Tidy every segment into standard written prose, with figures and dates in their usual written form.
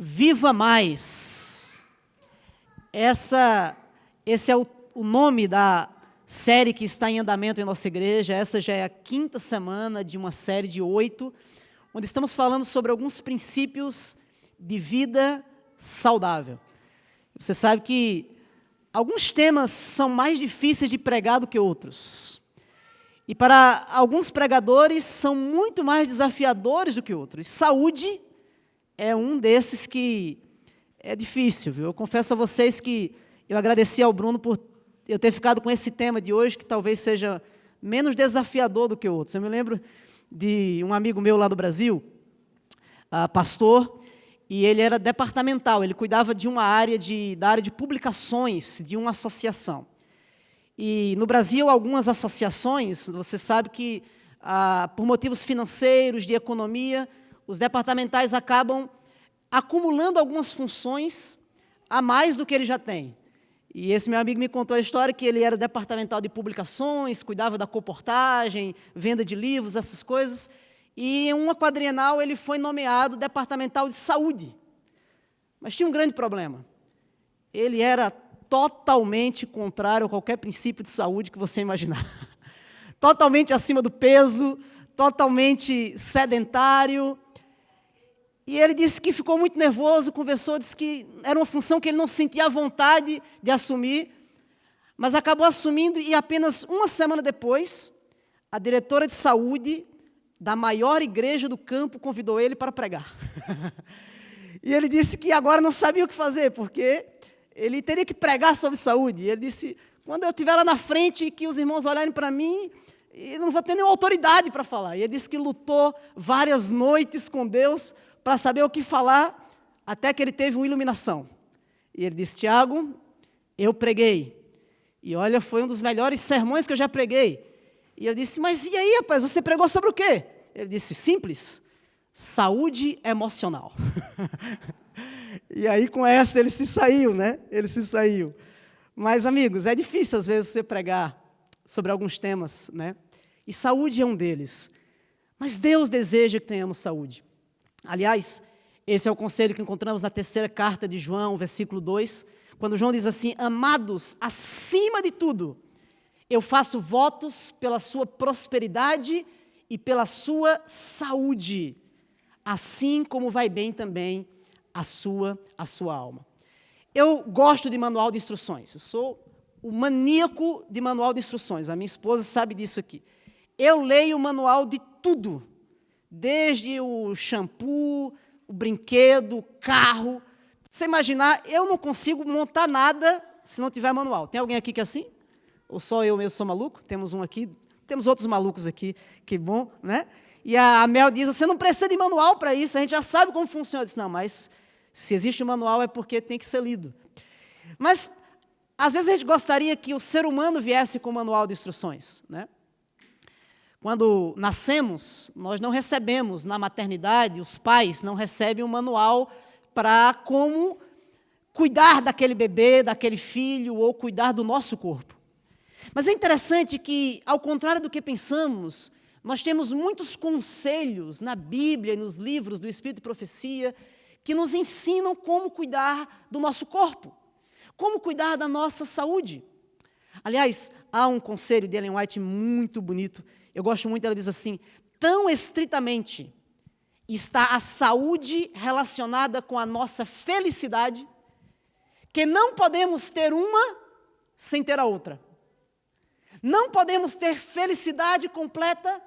Viva Mais. Esse é o nome da série que está em andamento em nossa igreja. Essa já é a 5ª semana de uma série de 8, onde estamos falando sobre alguns princípios de vida saudável. Você sabe que alguns temas são mais difíceis de pregar do que outros. E para alguns pregadores são muito mais desafiadores do que outros. Saúde é um desses que é difícil, viu? Eu confesso a vocês que eu agradeci ao Bruno por eu ter ficado com esse tema de hoje, que talvez seja menos desafiador do que outros. Eu me lembro de um amigo meu lá do Brasil, pastor, e ele era departamental, ele cuidava de uma área da área de publicações de uma associação. E no Brasil, algumas associações, você sabe que por motivos financeiros, de economia, os departamentais acabam acumulando algumas funções a mais do que ele já tem. E esse meu amigo me contou a história que ele era departamental de publicações, cuidava da comportagem, venda de livros, essas coisas, e em uma quadrienal ele foi nomeado departamental de saúde. Mas tinha um grande problema. Ele era totalmente contrário a qualquer princípio de saúde que você imaginar. Totalmente acima do peso, totalmente sedentário. E ele disse que ficou muito nervoso, conversou, disse que era uma função que ele não sentia vontade de assumir, mas acabou assumindo e apenas uma semana depois, a diretora de saúde da maior igreja do campo convidou ele para pregar. E ele disse que agora não sabia o que fazer, porque ele teria que pregar sobre saúde. E ele disse, quando eu estiver lá na frente e que os irmãos olharem para mim, eu não vou ter nenhuma autoridade para falar. E ele disse que lutou várias noites com Deus para saber o que falar, até que ele teve uma iluminação. E ele disse, Tiago, eu preguei. E olha, foi um dos melhores sermões que eu já preguei. E eu disse, mas e aí, rapaz, você pregou sobre o quê? Ele disse, simples, saúde emocional. E aí, com essa, ele se saiu, né? Ele se saiu. Mas, amigos, é difícil, às vezes, você pregar sobre alguns temas, né? E saúde é um deles. Mas Deus deseja que tenhamos saúde. Aliás, esse é o conselho que encontramos na 3ª carta de João, versículo 2, quando João diz assim, amados, acima de tudo, eu faço votos pela sua prosperidade e pela sua saúde, assim como vai bem também a sua alma. Eu gosto de manual de instruções, eu sou o maníaco de manual de instruções, a minha esposa sabe disso aqui. Eu leio o manual de tudo, desde o shampoo, o brinquedo, o carro. Você imaginar, eu não consigo montar nada se não tiver manual. Tem alguém aqui que é assim? Ou só eu mesmo sou maluco? Temos um aqui, temos outros malucos aqui, que bom, né? E a Mel diz, você não precisa de manual para isso, a gente já sabe como funciona. Eu disse, não, mas se existe um manual é porque tem que ser lido. Mas, às vezes a gente gostaria que o ser humano viesse com um manual de instruções, né? Quando nascemos, nós não recebemos, na maternidade, os pais não recebem um manual para como cuidar daquele bebê, daquele filho, ou cuidar do nosso corpo. Mas é interessante que, ao contrário do que pensamos, nós temos muitos conselhos na Bíblia e nos livros do Espírito de Profecia que nos ensinam como cuidar do nosso corpo, como cuidar da nossa saúde. Aliás, há um conselho de Ellen White muito bonito. Eu gosto muito, ela diz assim, tão estritamente está a saúde relacionada com a nossa felicidade, que não podemos ter uma sem ter a outra. Não podemos ter felicidade completa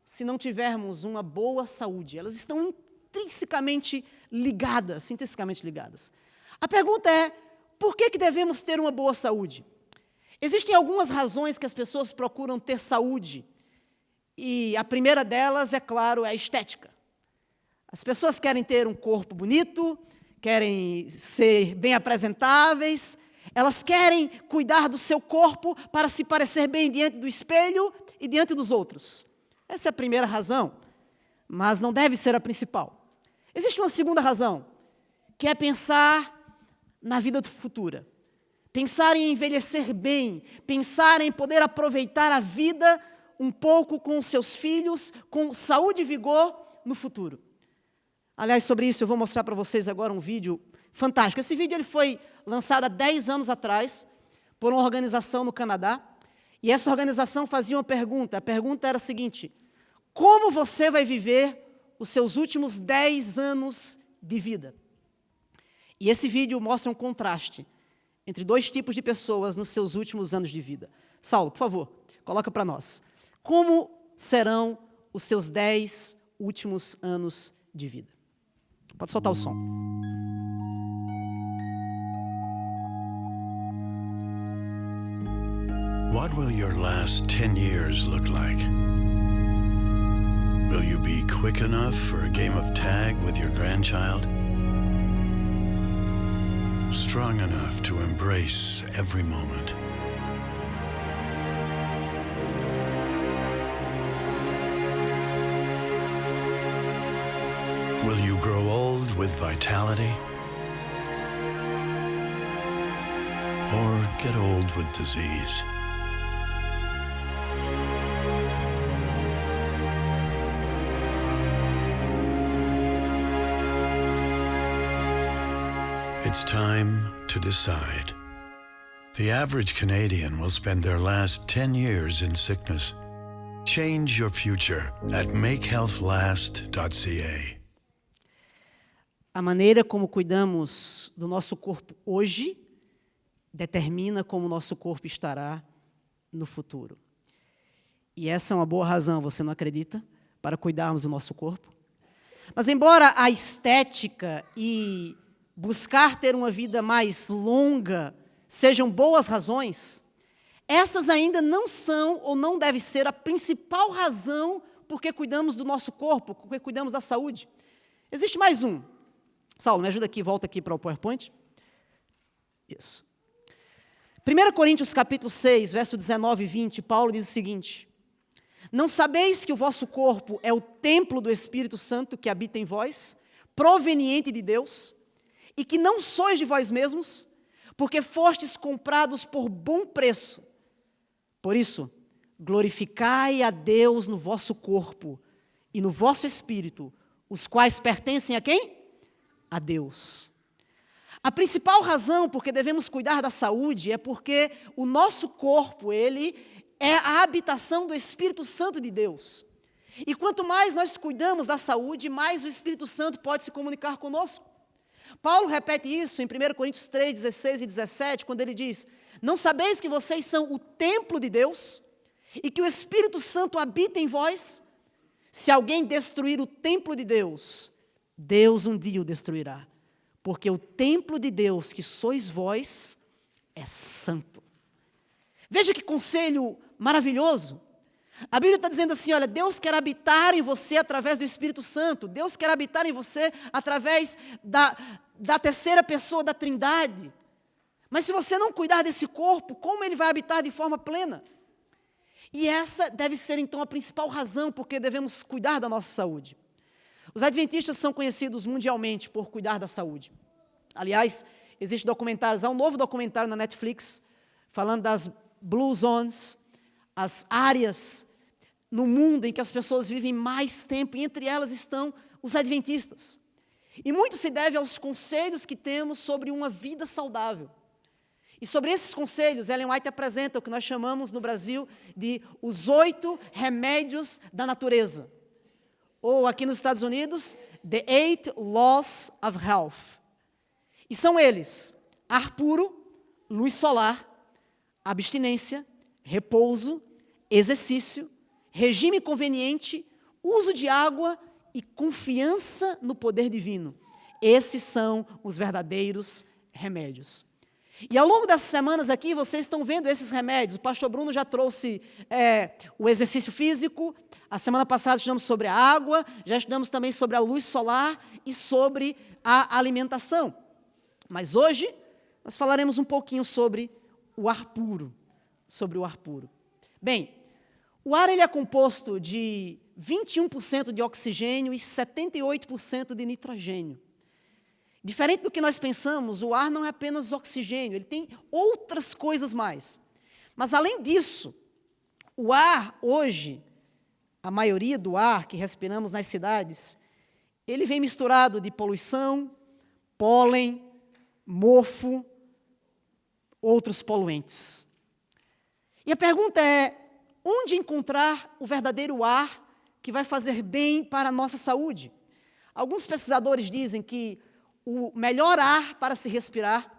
se não tivermos uma boa saúde. Elas estão intrinsecamente ligadas, A pergunta é, por que devemos ter uma boa saúde? Existem algumas razões que as pessoas procuram ter saúde. E a primeira delas, é claro, é a estética. As pessoas querem ter um corpo bonito, querem ser bem apresentáveis, elas querem cuidar do seu corpo para se parecer bem diante do espelho e diante dos outros. Essa é a primeira razão, mas não deve ser a principal. Existe uma segunda razão, que é pensar na vida futura. Pensar em envelhecer bem, pensar em poder aproveitar a vida um pouco com seus filhos, com saúde e vigor no futuro. Aliás, sobre isso eu vou mostrar para vocês agora um vídeo fantástico. Esse vídeo ele foi lançado há 10 anos atrás por uma organização no Canadá, e essa organização fazia uma pergunta. A pergunta era a seguinte: como você vai viver os seus últimos 10 anos de vida? E esse vídeo mostra um contraste entre dois tipos de pessoas nos seus últimos anos de vida. Saulo, por favor, coloca para nós. Como serão os seus 10 últimos anos de vida? Pode soltar o som. What will your last 10 years look like? Will you be quick enough for a game of tag with your grandchild? Strong enough to embrace every moment? Will you grow old with vitality? Or get old with disease? It's time to decide. The average Canadian will spend their last 10 years in sickness. Change your future at makehealthlast.ca. A maneira como cuidamos do nosso corpo hoje determina como o nosso corpo estará no futuro. E essa é uma boa razão, você não acredita? Para cuidarmos do nosso corpo. Mas embora a estética e buscar ter uma vida mais longa sejam boas razões, essas ainda não são ou não devem ser a principal razão por que cuidamos do nosso corpo, por que cuidamos da saúde. Existe mais um. Saulo, me ajuda aqui, volta aqui para o PowerPoint. Isso. 1 Coríntios capítulo 6, verso 19 e 20, Paulo diz o seguinte: não sabeis que o vosso corpo é o templo do Espírito Santo que habita em vós, proveniente de Deus, e que não sois de vós mesmos, porque fostes comprados por bom preço. Por isso, glorificai a Deus no vosso corpo e no vosso espírito, os quais pertencem a quem? A Deus. A principal razão por que devemos cuidar da saúde é porque o nosso corpo, ele é a habitação do Espírito Santo de Deus. E quanto mais nós cuidamos da saúde, mais o Espírito Santo pode se comunicar conosco. Paulo repete isso em 1 Coríntios 3, 16 e 17, quando ele diz: não sabeis que vocês são o templo de Deus e que o Espírito Santo habita em vós? Se alguém destruir o templo de Deus, Deus um dia o destruirá, porque o templo de Deus, que sois vós, é santo. Veja que conselho maravilhoso. A Bíblia está dizendo assim, olha, Deus quer habitar em você através do Espírito Santo, Deus quer habitar em você através da terceira pessoa da Trindade. Mas se você não cuidar desse corpo, como ele vai habitar de forma plena? E essa deve ser então a principal razão por que devemos cuidar da nossa saúde. Os adventistas são conhecidos mundialmente por cuidar da saúde. Aliás, existem documentários, há um novo documentário na Netflix, falando das Blue Zones, as áreas no mundo em que as pessoas vivem mais tempo, e entre elas estão os adventistas. E muito se deve aos conselhos que temos sobre uma vida saudável. E sobre esses conselhos, Ellen White apresenta o que nós chamamos no Brasil de os 8 remédios da natureza. Ou aqui nos Estados Unidos, The 8 Laws of Health. E são eles: ar puro, luz solar, abstinência, repouso, exercício, regime conveniente, uso de água e confiança no poder divino. Esses são os verdadeiros remédios. E ao longo dessas semanas aqui, vocês estão vendo esses remédios. O pastor Bruno já trouxe o exercício físico. A semana passada estudamos sobre a água, já estudamos também sobre a luz solar e sobre a alimentação. Mas hoje, nós falaremos um pouquinho sobre o ar puro. Sobre o ar puro. Bem, o ar ele é composto de 21% de oxigênio e 78% de nitrogênio. Diferente do que nós pensamos, o ar não é apenas oxigênio, ele tem outras coisas mais. Mas, além disso, o ar hoje, a maioria do ar que respiramos nas cidades, ele vem misturado de poluição, pólen, mofo, outros poluentes. E a pergunta é, onde encontrar o verdadeiro ar que vai fazer bem para a nossa saúde? Alguns pesquisadores dizem que o melhor ar para se respirar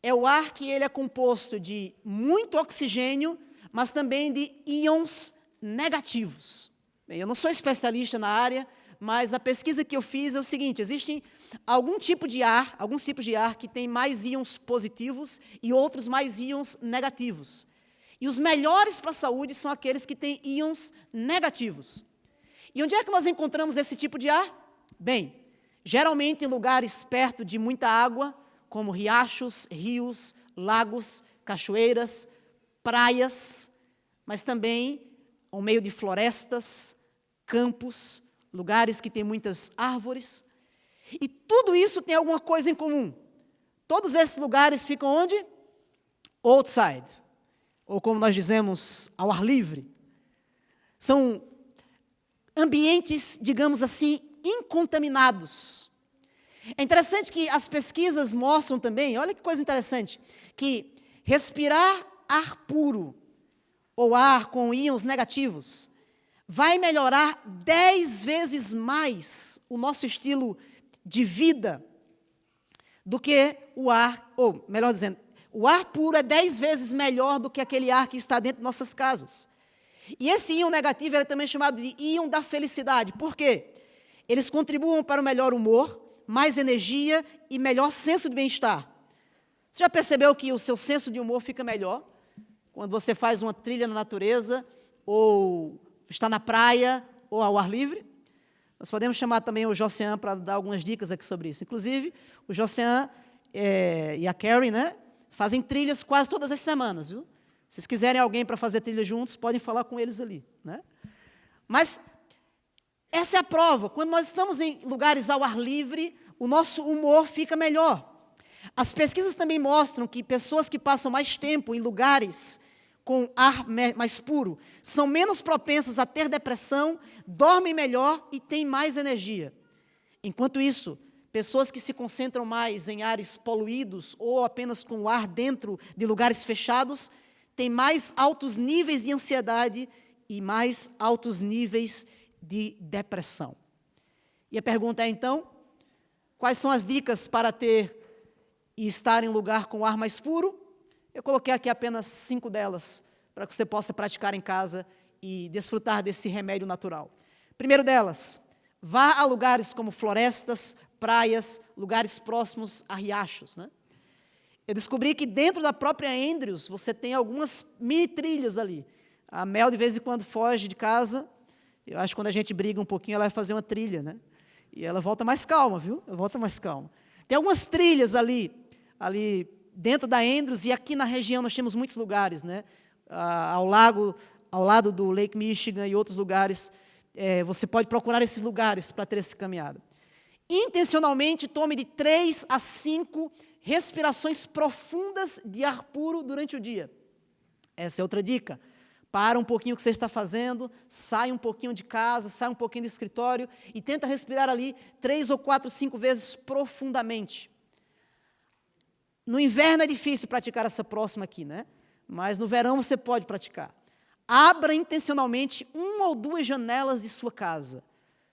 é o ar que ele é composto de muito oxigênio, mas também de íons negativos. Bem, eu não sou especialista na área, mas a pesquisa que eu fiz é o seguinte, existem alguns tipos de ar que tem mais íons positivos e outros mais íons negativos. E os melhores para a saúde são aqueles que têm íons negativos. E onde é que nós encontramos esse tipo de ar? Bem, geralmente em lugares perto de muita água, como riachos, rios, lagos, cachoeiras, praias, mas também ao meio de florestas, campos, lugares que têm muitas árvores. E tudo isso tem alguma coisa em comum. Todos esses lugares ficam onde? Outside, ou como nós dizemos, ao ar livre. São ambientes, digamos assim, incontaminados. É interessante que as pesquisas mostram também, olha que coisa interessante, que respirar ar puro, ou ar com íons negativos, vai melhorar 10 vezes mais o nosso estilo de vida do que o ar, ou melhor dizendo, o ar puro é 10 vezes melhor do que aquele ar que está dentro de nossas casas. E esse íon negativo é também chamado de íon da felicidade. Por quê? Eles contribuem para o melhor humor, mais energia e melhor senso de bem-estar. Você já percebeu que o seu senso de humor fica melhor quando você faz uma trilha na natureza, ou está na praia, ou ao ar livre? Nós podemos chamar também o Josian para dar algumas dicas aqui sobre isso. Inclusive, o Josian e a Carrie, né, fazem trilhas quase todas as semanas, viu? Se vocês quiserem alguém para fazer trilha juntos, podem falar com eles ali, né? Mas essa é a prova. Quando nós estamos em lugares ao ar livre, o nosso humor fica melhor. As pesquisas também mostram que pessoas que passam mais tempo em lugares com ar mais puro são menos propensas a ter depressão, dormem melhor e têm mais energia. Enquanto isso, pessoas que se concentram mais em ares poluídos ou apenas com o ar dentro de lugares fechados têm mais altos níveis de ansiedade e mais altos níveis de depressão. E a pergunta é, então, quais são as dicas para ter e estar em lugar com ar mais puro? Eu coloquei aqui apenas 5 delas, para que você possa praticar em casa e desfrutar desse remédio natural. Primeiro delas, vá a lugares como florestas, praias, lugares próximos a riachos, né? Eu descobri que dentro da própria Andrews, você tem algumas mini trilhas ali. A Mel, de vez em quando, foge de casa. Eu acho que quando a gente briga um pouquinho, ela vai fazer uma trilha, né? E ela volta mais calma, viu? Ela volta mais calma. Tem algumas trilhas ali dentro da Andrews, e aqui na região nós temos muitos lugares, né? Ao lado do Lake Michigan e outros lugares, você pode procurar esses lugares para ter essa caminhada. Intencionalmente, tome de 3 a 5 respirações profundas de ar puro durante o dia. Essa é outra dica. Para um pouquinho o que você está fazendo, sai um pouquinho de casa, sai um pouquinho do escritório e tenta respirar ali 3 ou 4, 5 vezes profundamente. No inverno é difícil praticar essa próxima aqui, né? Mas no verão você pode praticar. Abra intencionalmente 1 ou 2 janelas de sua casa,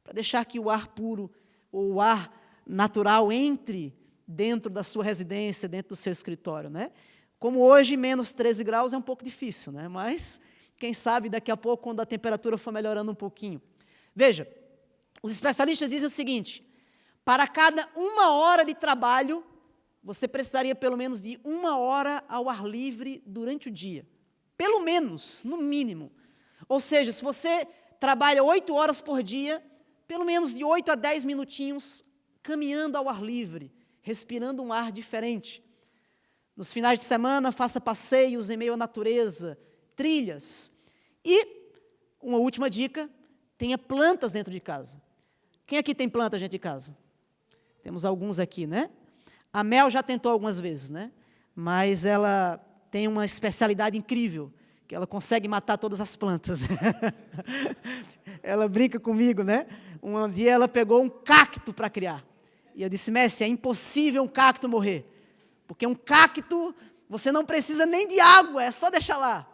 para deixar que o ar puro, ou o ar natural entre dentro da sua residência, dentro do seu escritório, né? Como hoje, menos 13 graus é um pouco difícil, né? Mas, quem sabe, daqui a pouco, quando a temperatura for melhorando um pouquinho. Veja, os especialistas dizem o seguinte, para cada 1 hora de trabalho, você precisaria pelo menos de 1 hora ao ar livre durante o dia. Pelo menos, no mínimo. Ou seja, se você trabalha 8 horas por dia, pelo menos de 8 a 10 minutinhos caminhando ao ar livre, respirando um ar diferente. Nos finais de semana, faça passeios em meio à natureza, trilhas. E, uma última dica, tenha plantas dentro de casa. Quem aqui tem planta dentro de casa? Temos alguns aqui, né? A Mel já tentou algumas vezes, né? Mas ela tem uma especialidade incrível, que ela consegue matar todas as plantas. Ela brinca comigo, né? Um dia ela pegou um cacto para criar. E eu disse, Messi, é impossível um cacto morrer. Porque um cacto, você não precisa nem de água, é só deixar lá.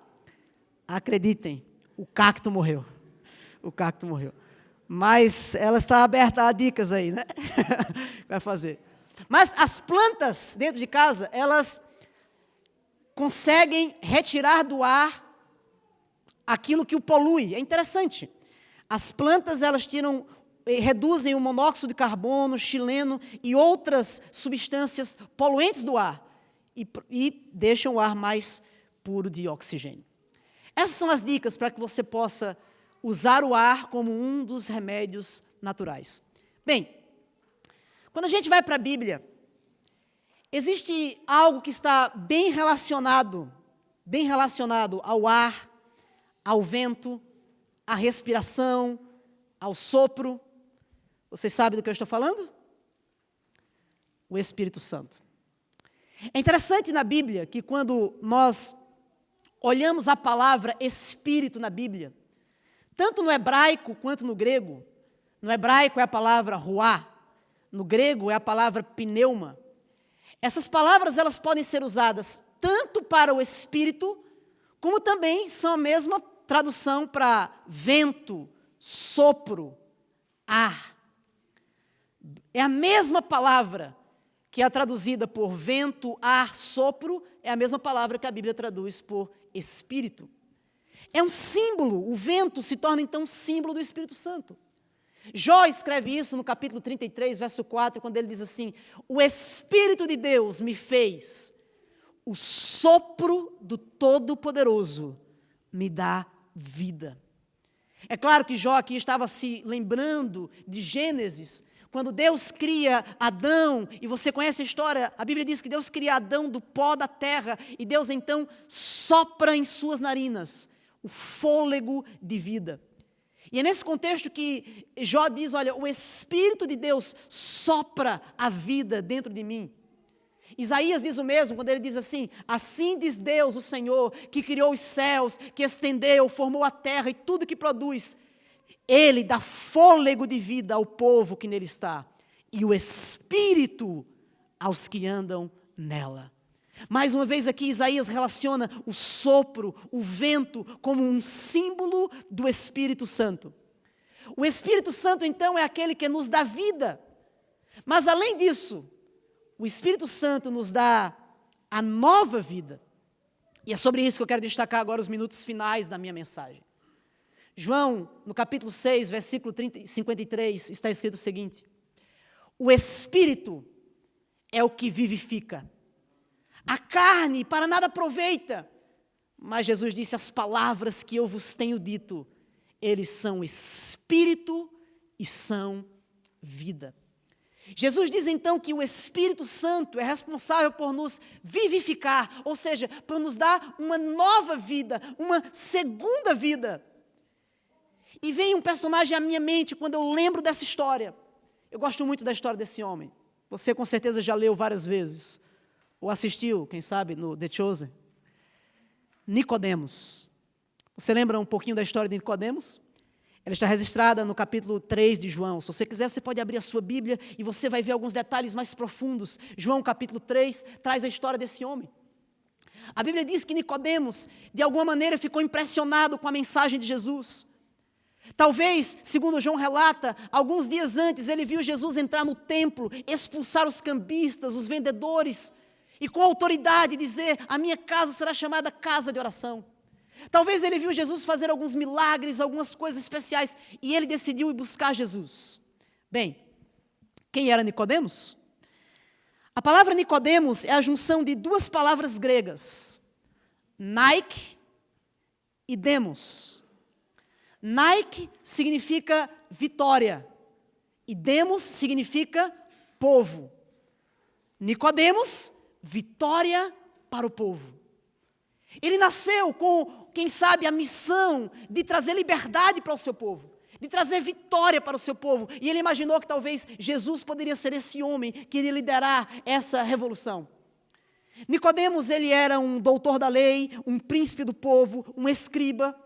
Acreditem, o cacto morreu. O cacto morreu. Mas ela está aberta a dicas aí, né? Vai fazer. Mas as plantas dentro de casa, elas conseguem retirar do ar aquilo que o polui. É interessante. As plantas, elas reduzem o monóxido de carbono, xileno e outras substâncias poluentes do ar e deixam o ar mais puro de oxigênio. Essas são as dicas para que você possa usar o ar como um dos remédios naturais. Bem, quando a gente vai para a Bíblia, existe algo que está bem relacionado ao ar, ao vento, à respiração, ao sopro. Vocês sabem do que eu estou falando? O Espírito Santo. É interessante na Bíblia que quando nós olhamos a palavra Espírito na Bíblia, tanto no hebraico quanto no grego, no hebraico é a palavra ruá, no grego é a palavra pneuma. Essas palavras elas podem ser usadas tanto para o Espírito, como também são a mesma tradução para vento, sopro, ar. É a mesma palavra que é traduzida por vento, ar, sopro, é a mesma palavra que a Bíblia traduz por Espírito. É um símbolo, o vento se torna então um símbolo do Espírito Santo. Jó escreve isso no capítulo 33, verso 4, quando ele diz assim, o Espírito de Deus me fez, o sopro do Todo-Poderoso me dá vida. É claro que Jó aqui estava se lembrando de Gênesis, quando Deus cria Adão, e você conhece a história, a Bíblia diz que Deus cria Adão do pó da terra, e Deus então sopra em suas narinas o fôlego de vida. E é nesse contexto que Jó diz, olha, o Espírito de Deus sopra a vida dentro de mim. Isaías diz o mesmo, quando ele diz assim diz Deus, o Senhor, que criou os céus, que estendeu, formou a terra e tudo que produz. Ele dá fôlego de vida ao povo que nele está, e o Espírito aos que andam nela. Mais uma vez aqui Isaías relaciona o sopro, o vento, como um símbolo do Espírito Santo. O Espírito Santo então é aquele que nos dá vida, mas além disso, o Espírito Santo nos dá a nova vida. E é sobre isso que eu quero destacar agora os minutos finais da minha mensagem. João, no capítulo 6, versículo 53, está escrito o seguinte, o Espírito é o que vivifica. A carne para nada aproveita. Mas Jesus disse, as palavras que eu vos tenho dito, eles são espírito e são vida. Jesus diz então que o Espírito Santo é responsável por nos vivificar, ou seja, por nos dar uma nova vida, uma segunda vida. E vem um personagem à minha mente quando eu lembro dessa história. Eu gosto muito da história desse homem. Você com certeza já leu várias vezes. Ou assistiu, quem sabe, no The Chosen. Nicodemos. Você lembra um pouquinho da história de Nicodemos? Ela está registrada no capítulo 3 de João. Se você quiser, você pode abrir a sua Bíblia e você vai ver alguns detalhes mais profundos. João, capítulo 3, traz a história desse homem. A Bíblia diz que Nicodemos, de alguma maneira, ficou impressionado com a mensagem de Jesus. Talvez, segundo João relata, alguns dias antes ele viu Jesus entrar no templo, expulsar os cambistas, os vendedores, e com autoridade dizer, a minha casa será chamada casa de oração. Talvez ele viu Jesus fazer alguns milagres, algumas coisas especiais, e ele decidiu ir buscar Jesus. Bem, quem era Nicodemos? A palavra Nicodemos é a junção de duas palavras gregas, Nike e demos. Nike significa vitória, e demos significa povo. Nicodemos, vitória para o povo. Ele nasceu com, quem sabe, a missão de trazer liberdade para o seu povo, de trazer vitória para o seu povo. E ele imaginou que talvez Jesus poderia ser esse homem que iria liderar essa revolução. Nicodemos, ele era um doutor da lei, um príncipe do povo, um escriba,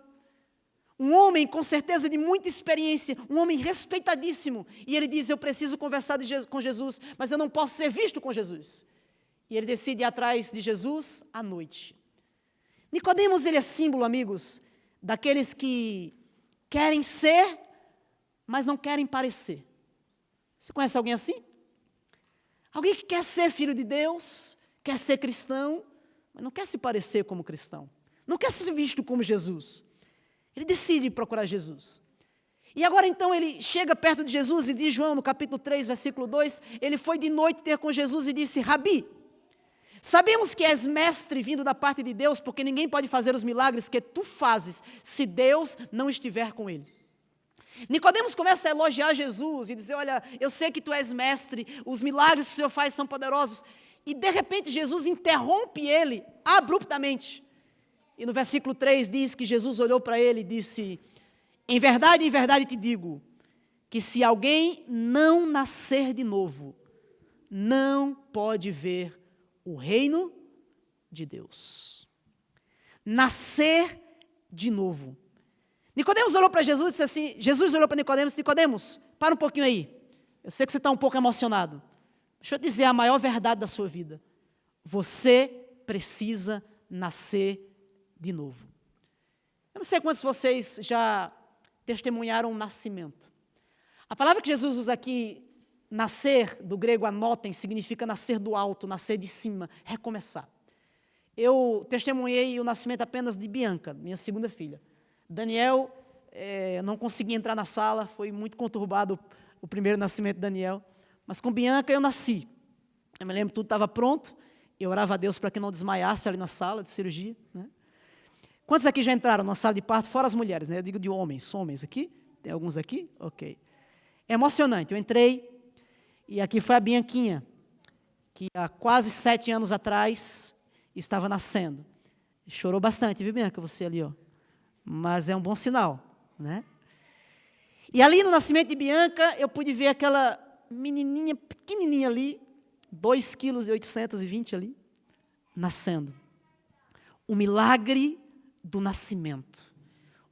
um homem com certeza de muita experiência, um homem respeitadíssimo. E ele diz, eu preciso conversar com Jesus, mas eu não posso ser visto com Jesus. E ele decide ir atrás de Jesus à noite. Nicodemos, ele é símbolo, amigos, daqueles que querem ser, mas não querem parecer. Você conhece alguém assim? Alguém que quer ser filho de Deus, quer ser cristão, mas não quer se parecer como cristão. Não quer ser visto como Jesus. Ele decide procurar Jesus. E agora então ele chega perto de Jesus e diz, João, no capítulo 3, versículo 2, ele foi de noite ter com Jesus e disse, Rabi, sabemos que és mestre vindo da parte de Deus, porque ninguém pode fazer os milagres que tu fazes, se Deus não estiver com ele. Nicodemos começa a elogiar Jesus e dizer, olha, eu sei que tu és mestre, os milagres que o Senhor faz são poderosos. E de repente Jesus interrompe ele abruptamente. E no versículo 3 diz que Jesus olhou para ele e disse, em verdade te digo, que se alguém não nascer de novo, não pode ver o reino de Deus. Nascer de novo. Nicodemos olhou para Jesus e disse assim, Jesus olhou para Nicodemos, Nicodemos, para um pouquinho aí. Eu sei que você está um pouco emocionado. Deixa eu dizer a maior verdade da sua vida. Você precisa nascer de novo. Eu não sei quantos de vocês já testemunharam um nascimento. A palavra que Jesus usa aqui, nascer, do grego anotem, significa nascer do alto, nascer de cima, recomeçar. Eu testemunhei o nascimento apenas de Bianca, minha segunda filha. Daniel, não consegui entrar na sala, foi muito conturbado o primeiro nascimento de Daniel, mas com Bianca eu nasci. Eu me lembro que tudo estava pronto, eu orava a Deus para que não desmaiasse ali na sala de cirurgia, né? Quantos aqui já entraram na sala de parto, fora as mulheres, né? Eu digo de homens aqui? Tem alguns aqui? Ok. É emocionante, eu entrei, e aqui foi a Bianquinha, que há quase 7 anos atrás estava nascendo. Chorou bastante, viu, Bianca, você ali, ó. Mas é um bom sinal, né? E ali no nascimento de Bianca, eu pude ver aquela menininha, pequenininha ali, 2,820 kg ali, nascendo. O milagre do nascimento.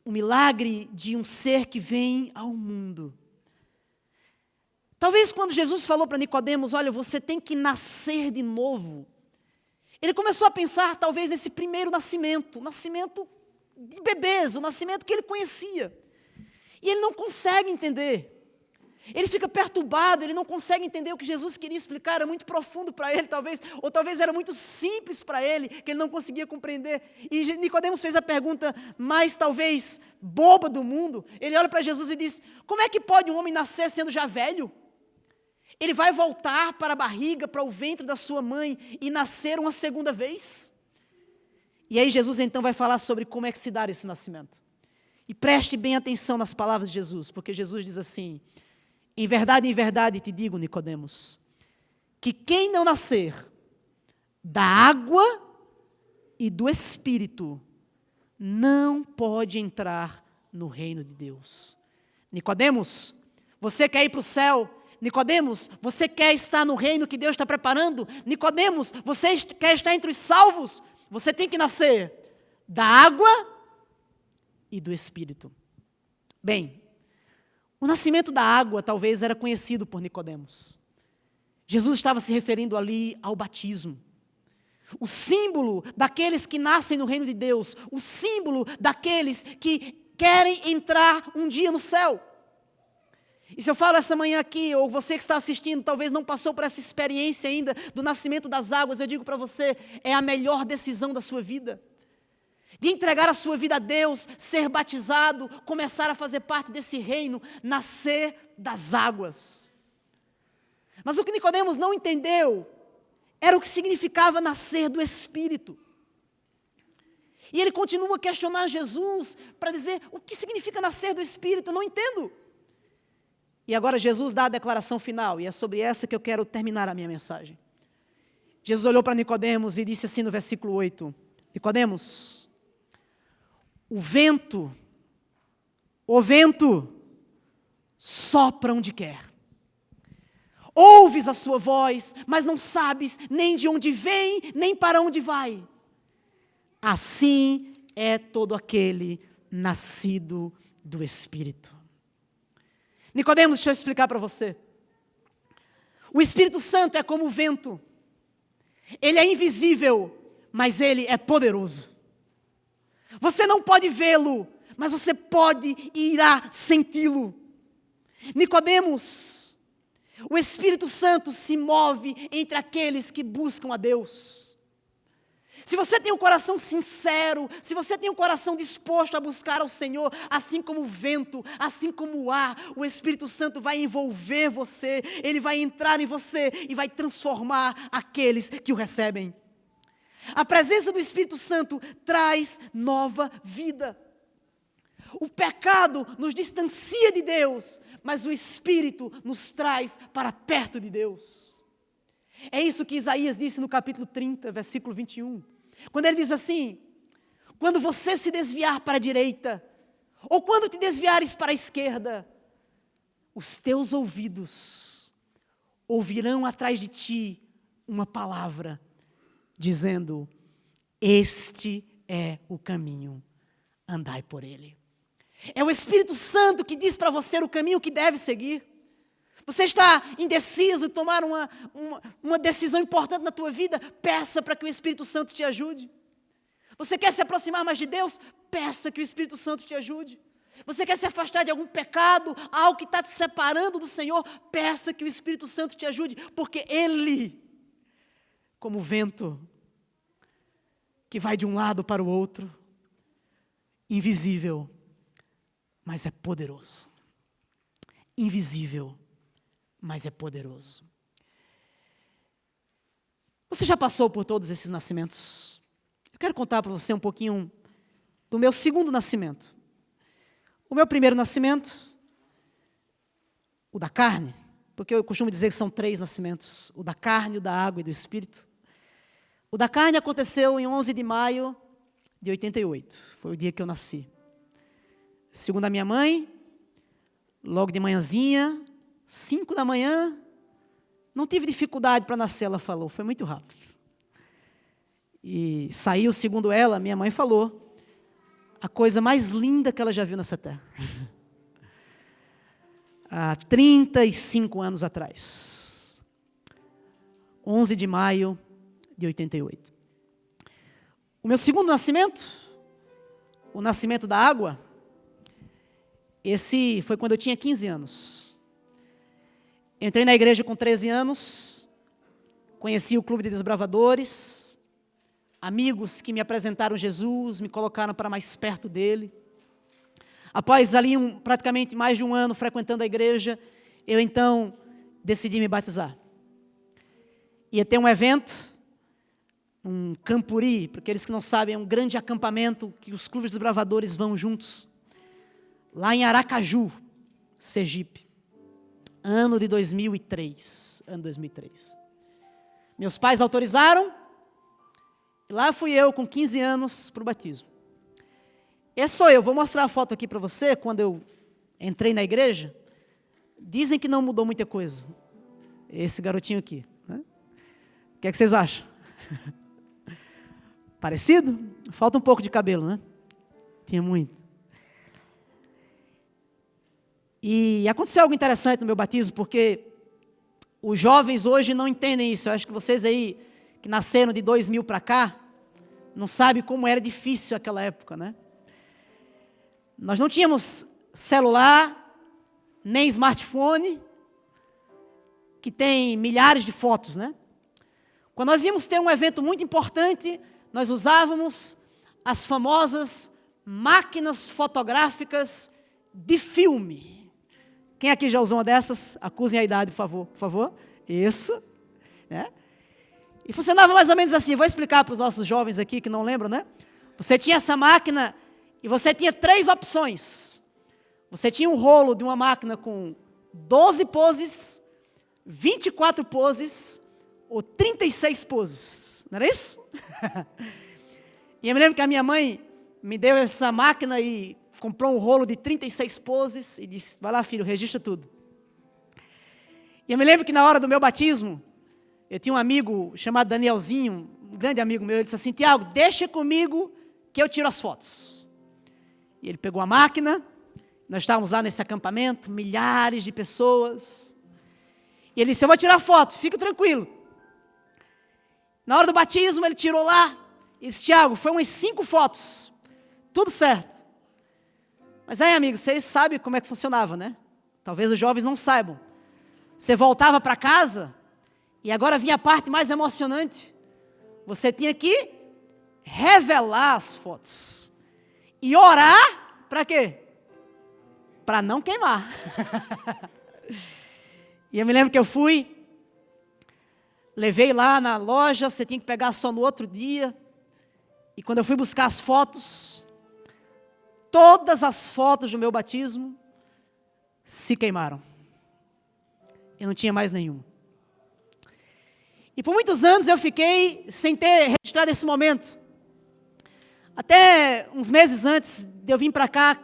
O milagre de um ser que vem ao mundo. Talvez quando Jesus falou para Nicodemos, olha, você tem que nascer de novo, ele começou a pensar talvez nesse primeiro nascimento, o nascimento de bebês, o nascimento que ele conhecia. E ele não consegue entender. Ele fica perturbado, ele não consegue entender o que Jesus queria explicar, era muito profundo para ele, talvez, ou talvez era muito simples para ele, que ele não conseguia compreender. E Nicodemos fez a pergunta mais, talvez, boba do mundo. Ele olha para Jesus e diz, como é que pode um homem nascer sendo já velho? Ele vai voltar para a barriga, para o ventre da sua mãe e nascer uma segunda vez? E aí Jesus então vai falar sobre como é que se dá esse nascimento. E preste bem atenção nas palavras de Jesus, porque Jesus diz assim, em verdade te digo, Nicodemos, que quem não nascer da água e do Espírito não pode entrar no reino de Deus. Nicodemos, você quer ir para o céu? Nicodemos, você quer estar no reino que Deus está preparando? Nicodemos, você quer estar entre os salvos? Você tem que nascer da água e do Espírito. Bem, o nascimento da água talvez era conhecido por Nicodemos. Jesus estava se referindo ali ao batismo. O símbolo daqueles que nascem no reino de Deus, o símbolo daqueles que querem entrar um dia no céu. E se eu falo essa manhã aqui, ou você que está assistindo, talvez não passou por essa experiência ainda do nascimento das águas, eu digo para você, é a melhor decisão da sua vida. De entregar a sua vida a Deus, ser batizado, começar a fazer parte desse reino, nascer das águas. Mas o que Nicodemos não entendeu era o que significava nascer do Espírito. E ele continua a questionar Jesus para dizer, o que significa nascer do Espírito? Eu não entendo. E agora Jesus dá a declaração final, e é sobre essa que eu quero terminar a minha mensagem. Jesus olhou para Nicodemos e disse assim no versículo 8, Nicodemos, o vento sopra onde quer. ouves a sua voz, mas não sabes nem de onde vem, nem para onde vai. Assim é todo aquele nascido do Espírito. Nicodemos, deixa eu explicar para você. O Espírito Santo é como o vento. Ele é invisível, mas ele é poderoso. Você não pode vê-lo, mas você pode e irá senti-lo. Nicodemos, o Espírito Santo se move entre aqueles que buscam a Deus. Se você tem um coração sincero, se você tem um coração disposto a buscar ao Senhor, assim como o vento, assim como o ar, o Espírito Santo vai envolver você, ele vai entrar em você e vai transformar aqueles que o recebem. A presença do Espírito Santo traz nova vida. O pecado nos distancia de Deus, mas o Espírito nos traz para perto de Deus. É isso que Isaías disse no capítulo 30, versículo 21. Quando ele diz assim: quando você se desviar para a direita, ou quando te desviares para a esquerda, os teus ouvidos ouvirão atrás de ti uma palavra, dizendo: este é o caminho, andai por ele. É o Espírito Santo que diz para você o caminho que deve seguir. Você está indeciso em tomar uma decisão importante na tua vida? Peça para que o Espírito Santo te ajude. Você quer se aproximar mais de Deus? Peça que o Espírito Santo te ajude. Você quer se afastar de algum pecado, algo que está te separando do Senhor? Peça que o Espírito Santo te ajude, porque Ele, como o vento, que vai de um lado para o outro, invisível, mas é poderoso. Invisível, mas é poderoso. Você já passou por todos esses nascimentos? Eu quero contar para você um pouquinho do meu segundo nascimento. O meu primeiro nascimento, o da carne, porque eu costumo dizer que são 3 nascimentos: o da carne, o da água e do Espírito. O da carne aconteceu em 11 de maio de 88, foi o dia que eu nasci. Segundo a minha mãe, logo de manhãzinha, 5 da manhã, não tive dificuldade para nascer, ela falou, foi muito rápido. E saiu, segundo ela, minha mãe falou, a coisa mais linda que ela já viu nessa terra. Há 35 anos atrás. 11 de maio de 88. O meu segundo nascimento, o nascimento da água, esse foi quando eu tinha 15 anos. Entrei na igreja com 13 anos, conheci o Clube de Desbravadores, amigos que me apresentaram Jesus, me colocaram para mais perto dele. Após ali praticamente mais de um ano frequentando a igreja, eu então decidi me batizar. Ia ter um evento, um campuri, para aqueles que não sabem, é um grande acampamento que os clubes desbravadores vão juntos, lá em Aracaju, Sergipe, ano de 2003, Meus pais autorizaram, e lá fui eu com 15 anos para o batismo. Esse sou eu, vou mostrar a foto aqui para você, quando eu entrei na igreja. Dizem que não mudou muita coisa, esse garotinho aqui, né? O que é que vocês acham? Parecido? Falta um pouco de cabelo, né? Tinha muito. E aconteceu algo interessante no meu batismo, porque os jovens hoje não entendem isso. Eu acho que vocês aí, que nasceram de 2000 para cá, não sabem como era difícil aquela época, né? Nós não tínhamos celular, nem smartphone, que tem milhares de fotos, né? Quando nós íamos ter um evento muito importante, nós usávamos as famosas máquinas fotográficas de filme. Quem aqui já usou uma dessas? Acusem a idade, por favor. Isso. Né? E funcionava mais ou menos assim. Vou explicar para os nossos jovens aqui que não lembram, né? Você tinha essa máquina e você tinha 3 opções. Você tinha um rolo de uma máquina com 12 poses, 24 poses ou 36 poses. Não era isso? E eu me lembro que a minha mãe me deu essa máquina e comprou um rolo de 36 poses e disse, vai lá filho, registra tudo. E eu me lembro que na hora do meu batismo, eu tinha um amigo chamado Danielzinho, um grande amigo meu, ele disse assim: Tiago, deixa comigo que eu tiro as fotos. E ele pegou a máquina, nós estávamos lá nesse acampamento, milhares de pessoas, e ele disse: eu vou tirar foto, fica tranquilo. Na hora do batismo, ele tirou lá, e disse: Tiago, foi umas 5 fotos, tudo certo. Mas aí, amigo, vocês sabem como é que funcionava, né? Talvez os jovens não saibam. Você voltava para casa, e agora vinha a parte mais emocionante. Você tinha que revelar as fotos. E orar, para quê? Para não queimar. E eu me lembro que eu fui, levei lá na loja, você tinha que pegar só no outro dia. E quando eu fui buscar as fotos, todas as fotos do meu batismo se queimaram. Eu não tinha mais nenhum. E por muitos anos eu fiquei sem ter registrado esse momento. Até uns meses antes de eu vir para cá,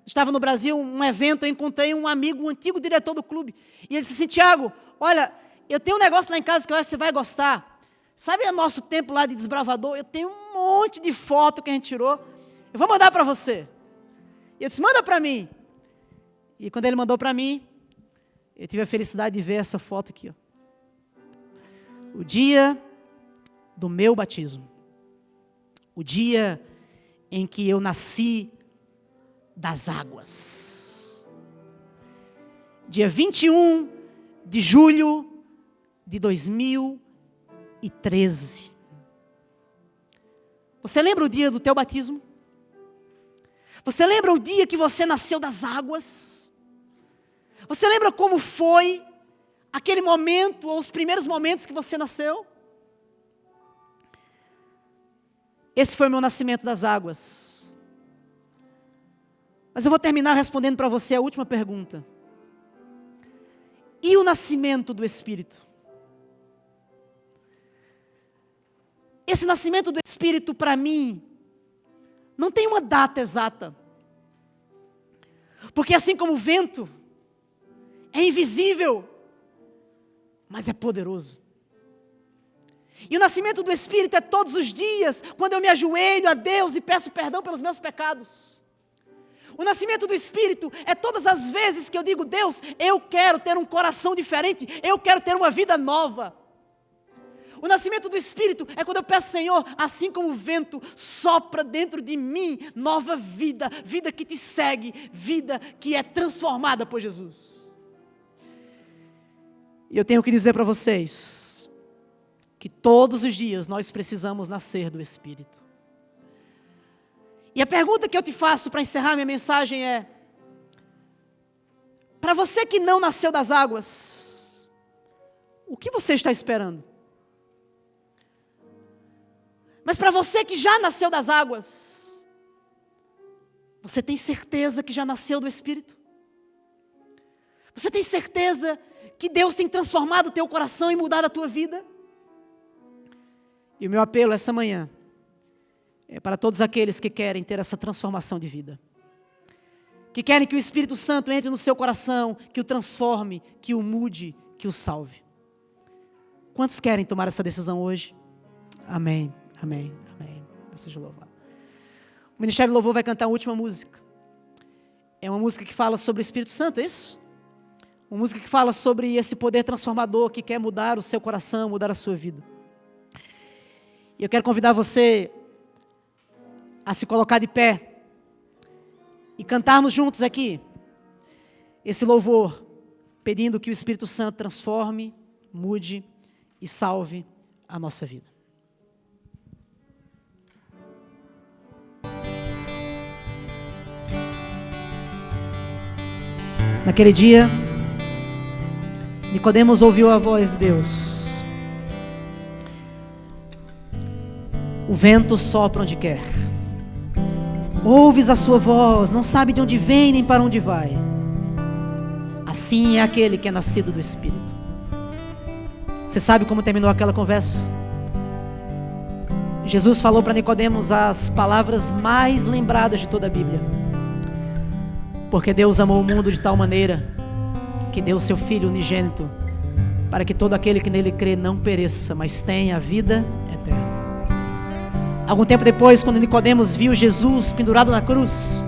estava no Brasil, um evento, eu encontrei um amigo, um antigo diretor do clube. E ele disse assim: Tiago, olha, eu tenho um negócio lá em casa que eu acho que você vai gostar. Sabe o nosso tempo lá de desbravador? Eu tenho um monte de foto que a gente tirou. Eu vou mandar para você. E ele disse: manda para mim. E quando ele mandou para mim, eu tive a felicidade de ver essa foto aqui, ó. O dia do meu batismo. O dia em que eu nasci das águas. Dia 21 de julho de 2013. Você lembra o dia do teu batismo? Você lembra o dia que você nasceu das águas? Você lembra como foi aquele momento, ou os primeiros momentos que você nasceu? Esse foi o meu nascimento das águas. Mas eu vou terminar respondendo para você a última pergunta. E o nascimento do Espírito? Esse nascimento do Espírito, para mim, não tem uma data exata. Porque assim como o vento é invisível, mas é poderoso. E o nascimento do Espírito é todos os dias, quando eu me ajoelho a Deus e peço perdão pelos meus pecados. O nascimento do Espírito é todas as vezes que eu digo: Deus, eu quero ter um coração diferente, eu quero ter uma vida nova. O nascimento do Espírito é quando eu peço: Senhor, assim como o vento sopra dentro de mim, nova vida, vida que te segue, vida que é transformada por Jesus. E eu tenho que dizer para vocês que todos os dias nós precisamos nascer do Espírito. E a pergunta que eu te faço para encerrar minha mensagem é: para você que não nasceu das águas, o que você está esperando? Mas para você que já nasceu das águas, você tem certeza que já nasceu do Espírito? Você tem certeza que Deus tem transformado o teu coração e mudado a tua vida? E o meu apelo essa manhã é para todos aqueles que querem ter essa transformação de vida, que querem que o Espírito Santo entre no seu coração, que o transforme, que o mude, que o salve. Quantos querem tomar essa decisão hoje? Amém, amém, amém. Deus seja louvado. O Ministério do Louvor vai cantar a última música. É uma música que fala sobre o Espírito Santo, é isso? Uma música que fala sobre esse poder transformador que quer mudar o seu coração, mudar a sua vida. E eu quero convidar você a se colocar de pé e cantarmos juntos aqui esse louvor, pedindo que o Espírito Santo transforme, mude e salve a nossa vida. Naquele dia, Nicodemos ouviu a voz de Deus. O vento sopra onde quer. Ouves a sua voz, não sabe de onde vem nem para onde vai. Assim é aquele que é nascido do Espírito. Você sabe como terminou aquela conversa? Jesus falou para Nicodemos as palavras mais lembradas de toda a Bíblia. Porque Deus amou o mundo de tal maneira que deu o seu Filho unigênito, para que todo aquele que nele crê não pereça, mas tenha a vida eterna. Algum tempo depois, quando Nicodemos viu Jesus pendurado na cruz,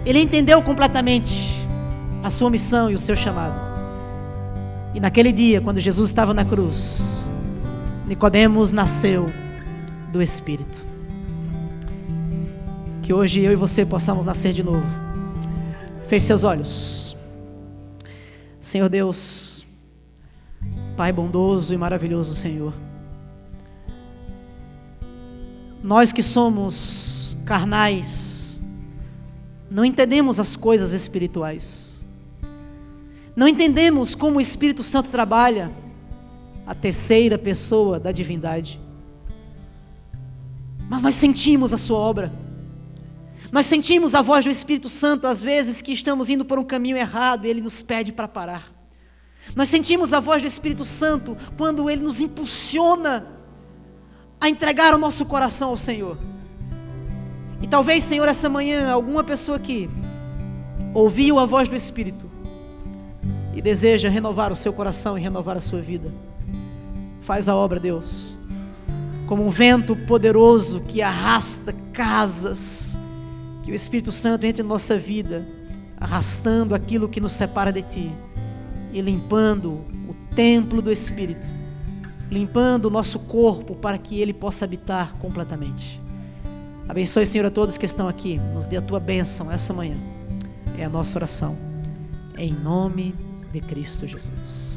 ele entendeu completamente a sua missão e o seu chamado. E naquele dia, quando Jesus estava na cruz, Nicodemos nasceu do Espírito. Que hoje eu e você possamos nascer de novo. Feche seus olhos. Senhor Deus, Pai bondoso e maravilhoso Senhor, nós que somos carnais, não entendemos as coisas espirituais, não entendemos como o Espírito Santo trabalha, a terceira pessoa da divindade, mas nós sentimos a sua obra, nós sentimos a voz do Espírito Santo às vezes que estamos indo por um caminho errado e Ele nos pede para parar. Nós sentimos a voz do Espírito Santo quando Ele nos impulsiona a entregar o nosso coração ao Senhor. E talvez, Senhor, essa manhã alguma pessoa aqui ouviu a voz do Espírito e deseja renovar o seu coração e renovar a sua vida. Faz a obra, Deus, como um vento poderoso que arrasta casas, que o Espírito Santo entre em nossa vida, arrastando aquilo que nos separa de Ti e limpando o templo do Espírito, limpando o nosso corpo para que Ele possa habitar completamente. Abençoe, Senhor, a todos que estão aqui, nos dê a Tua bênção essa manhã, é a nossa oração, em nome de Cristo Jesus.